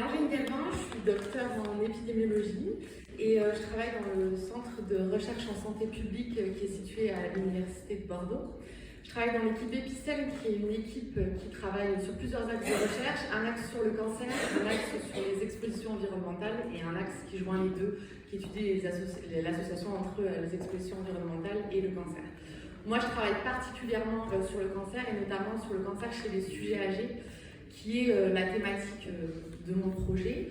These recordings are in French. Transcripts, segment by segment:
Angéline Galvin, je suis docteur en épidémiologie et je travaille dans le centre de recherche en santé publique qui est situé à l'université de Bordeaux. Je travaille dans l'équipe Epicel, qui est une équipe qui travaille sur plusieurs axes de recherche, un axe sur le cancer, un axe sur les expositions environnementales et un axe qui joint les deux, qui étudie l'association entre les expositions environnementales et le cancer. Moi, je travaille particulièrement sur le cancer et notamment sur le cancer chez les sujets âgés, qui est la thématique de mon projet.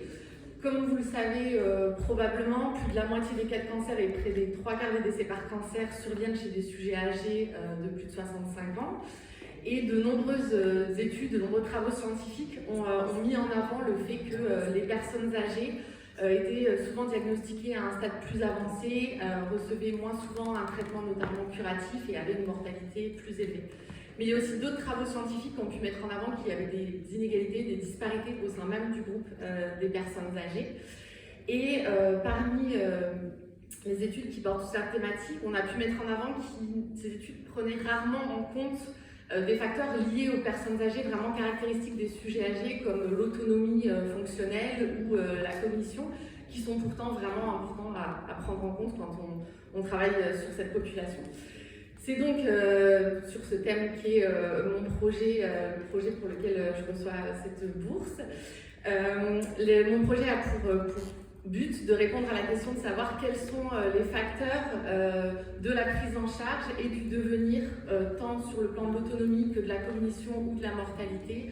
Comme vous le savez probablement, plus de la moitié des cas de cancer et près des 3/4 des décès par cancer surviennent chez des sujets âgés de plus de 65 ans. Et de nombreuses études, de nombreux travaux scientifiques ont mis en avant le fait que les personnes âgées étaient souvent diagnostiquées à un stade plus avancé, recevaient moins souvent un traitement notamment curatif et avaient une mortalité plus élevée. Mais il y a aussi d'autres travaux scientifiques qui ont pu mettre en avant qu'il y avait des inégalités, des disparités au sein même du groupe des personnes âgées. Et parmi les études qui portent sur cette thématique, on a pu mettre en avant que ces études prenaient rarement en compte des facteurs liés aux personnes âgées vraiment caractéristiques des sujets âgés comme l'autonomie fonctionnelle ou la cognition, qui sont pourtant vraiment importants à prendre en compte quand on travaille sur cette population. C'est donc sur ce thème qui est mon projet, le projet pour lequel je reçois cette bourse. Mon projet a pour but de répondre à la question de savoir quels sont les facteurs de la prise en charge et du devenir, tant sur le plan de l'autonomie que de la cognition ou de la mortalité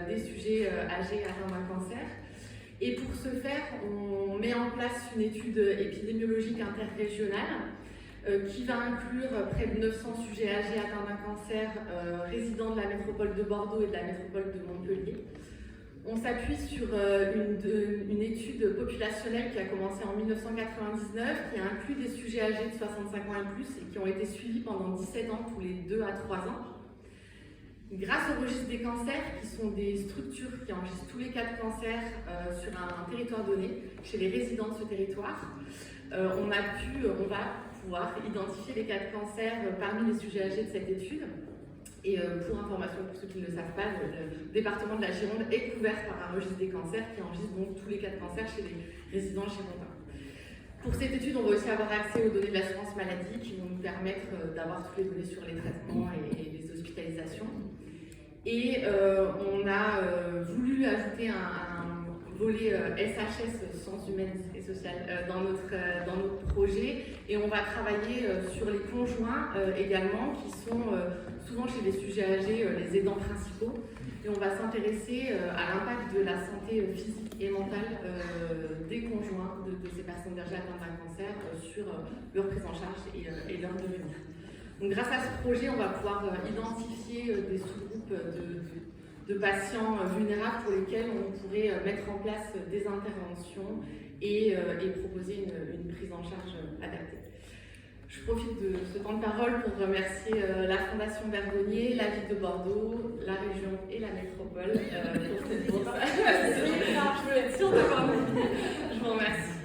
des sujets âgés atteints d'un cancer. Et pour ce faire, on met en place une étude épidémiologique interrégionale qui va inclure près de 900 sujets âgés atteints d'un cancer résidant de la métropole de Bordeaux et de la métropole de Montpellier. On s'appuie sur une étude populationnelle qui a commencé en 1999, qui a inclus des sujets âgés de 65 ans et plus et qui ont été suivis pendant 17 ans, tous les 2 à 3 ans. Grâce au registre des cancers, qui sont des structures qui enregistrent tous les cas de cancer sur un territoire donné, chez les résidents de ce territoire, on va pouvoir identifier les cas de cancer parmi les sujets âgés de cette étude. Et pour information, pour ceux qui ne le savent pas, le département de la Gironde est couvert par un registre des cancers qui enregistre donc tous les cas de cancer chez les résidents girondins. Pour cette étude, on va aussi avoir accès aux données de l'assurance maladie qui vont nous permettre d'avoir toutes les données sur les traitements et les hospitalisations. Et on a voulu ajouter un volet SHS, sciences humaines et sociales, dans notre projet, et on va travailler sur les conjoints également, qui sont souvent chez les sujets âgés les aidants principaux, et on va s'intéresser à l'impact de la santé physique et mentale des conjoints de ces personnes âgées atteintes d'un cancer sur leur prise en charge et leur devenir. Donc, grâce à ce projet, on va pouvoir identifier des sous-groupes de patients vulnérables pour lesquels on pourrait mettre en place des interventions et proposer une prise en charge adaptée. Je profite de ce temps de parole pour remercier la Fondation Bergonié, la ville de Bordeaux, la région et la métropole pour cette bourse. Je veux être sûre de voir. Je vous remercie.